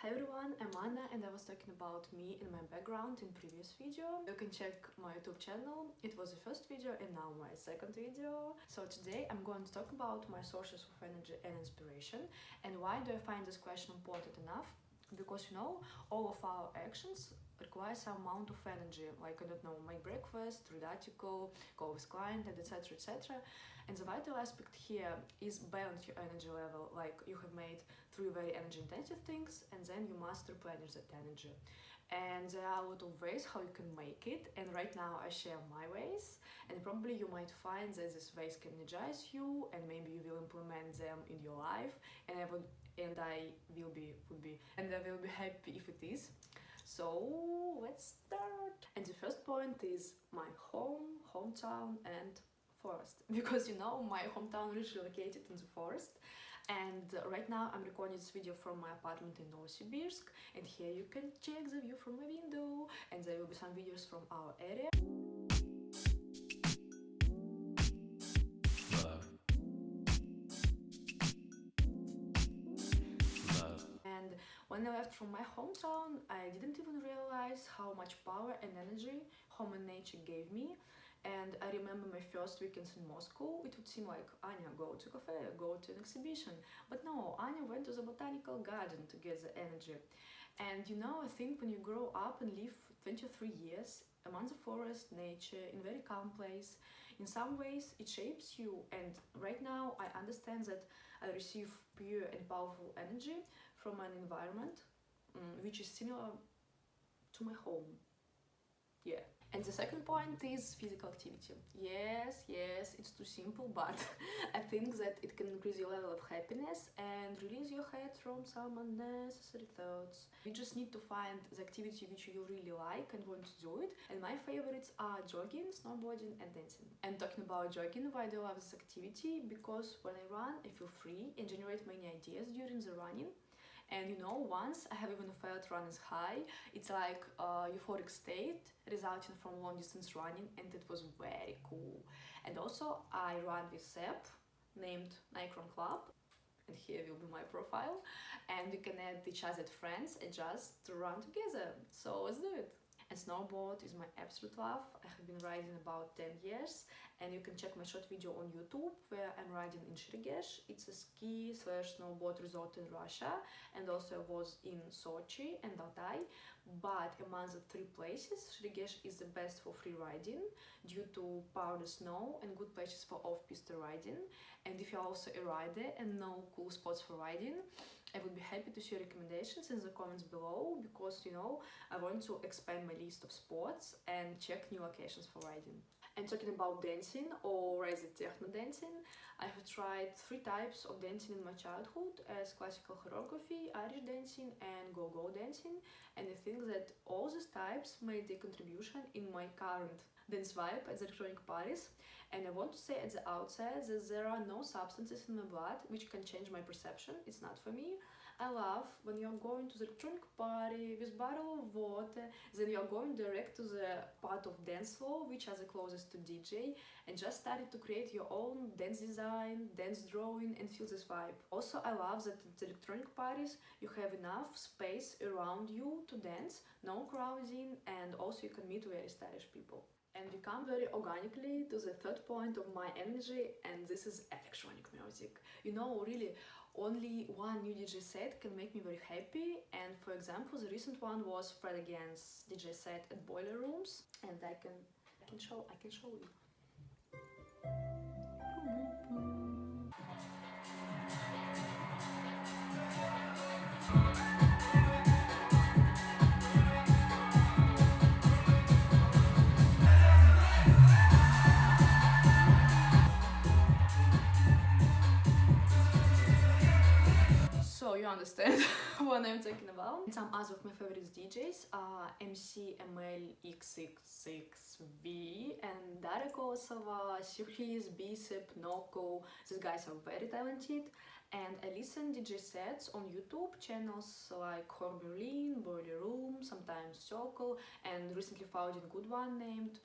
Hi everyone, I'm Anna and I was talking about me and my background in previous video. You can check my YouTube channel. It was the first video and now my second video. So today I'm going to talk about my sources of energy and inspiration. And why do I find this question important enough? Because all of our actions require some amount of energy, like, I don't know, make breakfast, read article, call with client, and etc, etc. And the vital aspect here is balance your energy level, like you have made 3 very energy intensive things and then you must replenish that energy. And there are a lot of ways how you can make it, and right now I share my ways, and probably you might find that these ways can energize you and maybe you will implement them in your life, and I will be happy if it is. So let's start. And the first point is my hometown and forest, because my hometown is located in the forest, and right now I'm recording this video from my apartment in Novosibirsk, and here you can check the view from my window, and there will be some videos from our area. And when I left from my hometown, I didn't even realize how much power and energy home and nature gave me. And I remember my first weekends in Moscow, it would seem like, Anya, go to a cafe, go to an exhibition. But no, Anya went to the botanical garden to get the energy. And I think when you grow up and live 23 years among the forest, nature, in a very calm place, in some ways it shapes you. And right now I understand that I receive pure and powerful energy from an environment which is similar to my home. Yeah. And the second point is physical activity. Yes, it's too simple, but I think that it can increase your level of happiness and release your head from some unnecessary thoughts. You just need to find the activity which you really like and want to do it. And my favorites are jogging, snowboarding and dancing. And talking about jogging, why do I love this activity? Because when I run, I feel free and generate many ideas during the running. And once I have even felt runner's high. It's like a euphoric state resulting from long distance running, and it was very cool. And also I run with app named Nikron Club, and here will be my profile, and we can add each other as friends and just run together. So let's do it. And snowboard is my absolute love. I have been riding about 10 years, and you can check my short video on YouTube where I'm riding in Shrigesh. It's a ski/snowboard resort in Russia, and also I was in Sochi and Altai. But among the 3 places, Shrigesh is the best for free riding due to powder snow and good places for off-piste riding. And if you're also a rider and know cool spots for riding, I would be happy to share recommendations in the comments below, because I want to expand my list of spots and check new locations for riding. And talking about dancing, or rather techno dancing, I have tried 3 types of dancing in my childhood, as classical choreography, Irish dancing and go-go dancing, and I think that all these types made a contribution in my current dance vibe at the electronic parties. And I want to say at the outset that there are no substances in my blood which can change my perception. It's not for me. I love when you're going to the electronic party with bottle of water, then you're going direct to the part of dance floor which are the closest to DJ, and just started to create your own dance design, dance drawing, and feel this vibe. Also, I love that at the electronic parties you have enough space around you to dance, no crowding, and also you can meet very stylish people. And we come very organically to the third point of my energy, and this is electronic music. Really, only one new DJ set can make me very happy, and for example, the recent one was Fred Again's DJ set at Boiler Rooms, and I can show you. So you understand what I'm talking about. And some other of my favorite DJs are MC ML XXXV and Daria Kolosova, Surprise, Bicep, Noko. These guys are very talented, and I listen DJ sets on YouTube channels like Hor Berlin, Boiler Room, sometimes Circle, and recently found a good one named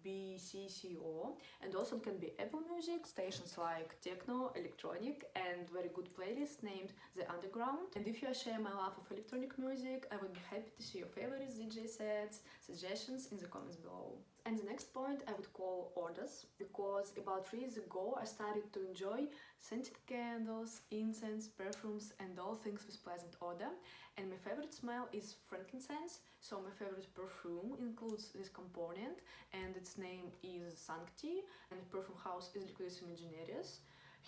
BCCO, and also it can be Apple Music, stations like techno, electronic, and very good playlist named The Underground. And if you share my love of electronic music, I would be happy to see your favorites, DJ sets, suggestions in the comments below. And the next point I would call orders, because about 3 years ago I started to enjoy scented candles, incense, perfumes, and all things with pleasant odor. And my favorite smell is frankincense, so my favorite perfume includes this component, and its name is Sancti, and the perfume house is Liquidissima Generis.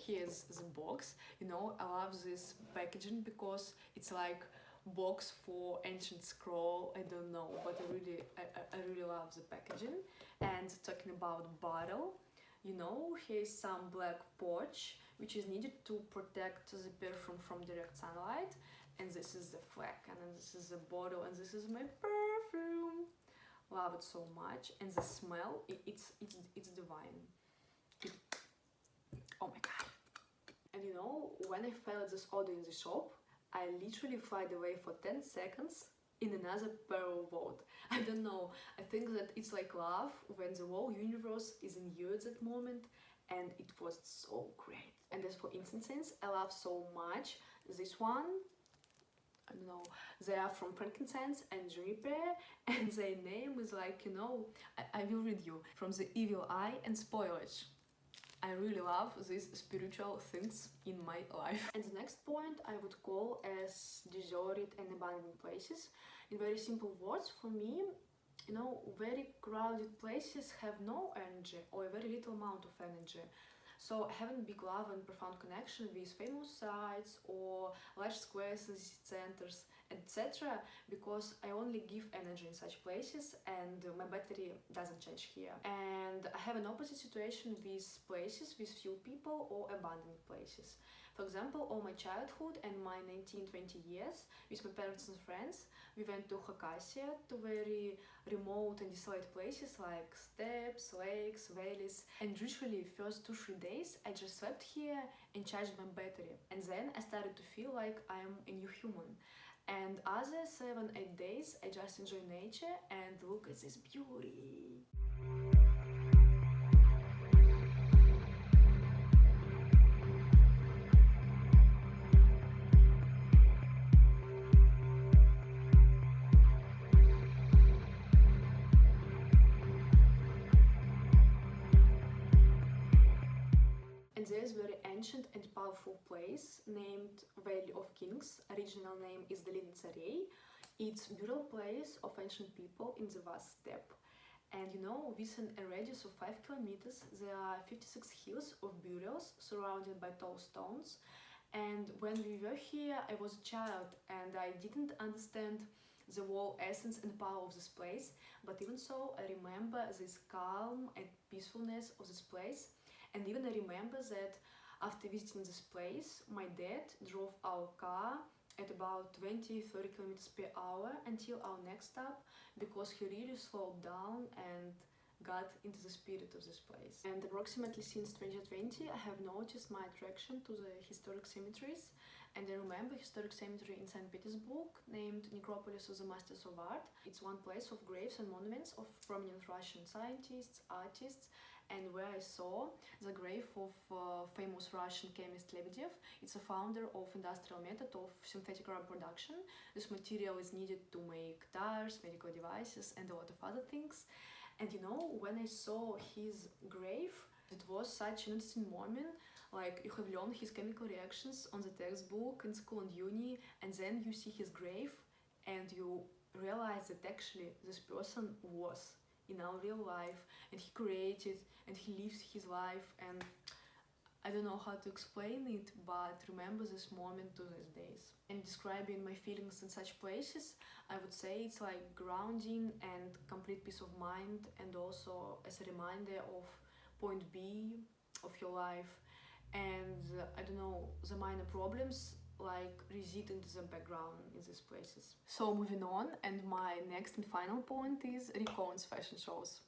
Here's the box. You know, I love this packaging because it's like box for ancient scroll. I don't know, but I really love the packaging. And talking about bottle, you know, here's some black pouch which is needed to protect the perfume from direct sunlight. And this is the flag, and then this is the bottle, and this is my perfume. Love it so much, and the smell, it's divine. Oh my god! And you know, when I felt this odor in the shop, I literally flied away for 10 seconds in another parallel world. I don't know. I think that it's like love when the whole universe is in you at that moment, and it was so great. And as for incense, I love so much this one. I don't know, they are from frankincense and juniper, and their name is like, you know, I will read you, from the evil eye and spoilage. I really love these spiritual things in my life. And the next point I would call as deserted and abandoned places. In very simple words, for me, you know, very crowded places have no energy or a very little amount of energy. So having big love and profound connection with famous sites or large squares in city centers, etc., because I only give energy in such places and my battery doesn't change here. And I have an opposite situation with places with few people or abandoned places. For example, all my childhood and my 19-20 years with my parents and friends, we went to Khakassia, to very remote and desolate places like steppes, lakes, valleys, and literally first 2-3 days I just slept here and charged my battery. And then I started to feel like I am a new human. And other 7-8 days I just enjoy nature and look at this beauty. And there's very ancient and powerful place named Valley of Kings. Original name is Dolina Царей. It's burial place of ancient people in the vast steppe. And you know, within a radius of 5 kilometers, there are 56 hills of burials surrounded by tall stones. And when we were here, I was a child and I didn't understand the whole essence and power of this place. But even so, I remember this calm and peacefulness of this place. And even I remember that after visiting this place, my dad drove our car at about 20-30 kilometers per hour until our next stop, because he really slowed down and got into the spirit of this place. And approximately since 2020, I have noticed my attraction to the historic cemeteries. And I remember historic cemetery in St. Petersburg named Necropolis of the Masters of Art. It's one place of graves and monuments of prominent Russian scientists, artists, and where I saw the grave of famous Russian chemist Lebedev. It's a founder of industrial method of synthetic rubber production. This material is needed to make tires, medical devices, and a lot of other things. And you know, when I saw his grave, it was such an interesting moment. Like, you have learned his chemical reactions on the textbook in school and uni, and then you see his grave and you realize that actually this person was in our real life, and he created and he lived his life, and I don't know how to explain it, but remember this moment to these days. And describing my feelings in such places, I would say it's like grounding and complete peace of mind, and also as a reminder of point B of your life. And I don't know, the minor problems like recede into the background in these places. So moving on, and my next and final point is Ricon's fashion shows.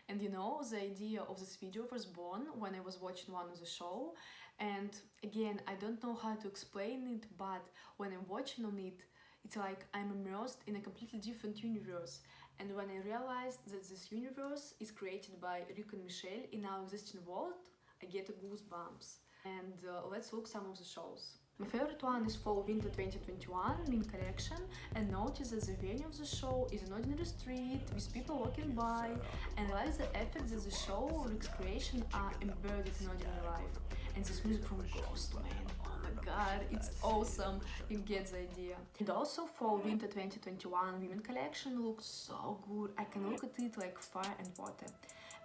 And you know, the idea of this video was born when I was watching one of the show, and again, I don't know how to explain it, but when I'm watching on it, It's like I'm immersed in a completely different universe. And when I realized that this universe is created by Rick and Michelle in our existing world, I get goosebumps. And let's look some of the shows. My favorite one is Fall Winter 2021 Min Collection, and notice that the venue of the show is an ordinary street with people walking by, and I like the effects that the show Rick's creation are embedded in ordinary life. And this music from Ghost, man, oh my god, it's awesome, you get the idea. And also Fall Winter 2021 Women Collection looks so good, I can look at it like fire and water.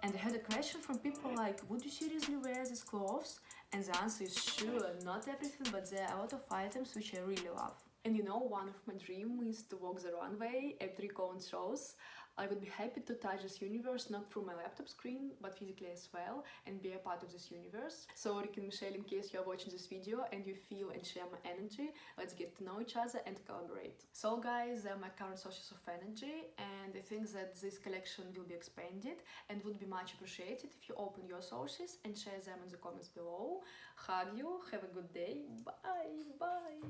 And I had a question from people like, would you seriously wear these clothes? And the answer is sure, not everything, but there are a lot of items which I really love. And you know, one of my dreams is to walk the runway at Rick Owens shows. I would be happy to touch this universe, not through my laptop screen, but physically as well, and be a part of this universe. So Rick and Michelle, in case you're watching this video and you feel and share my energy, let's get to know each other and collaborate. So guys, they're my current sources of energy, and I think that this collection will be expanded and would be much appreciated if you open your sources and share them in the comments below. Hug you, have a good day, bye, bye!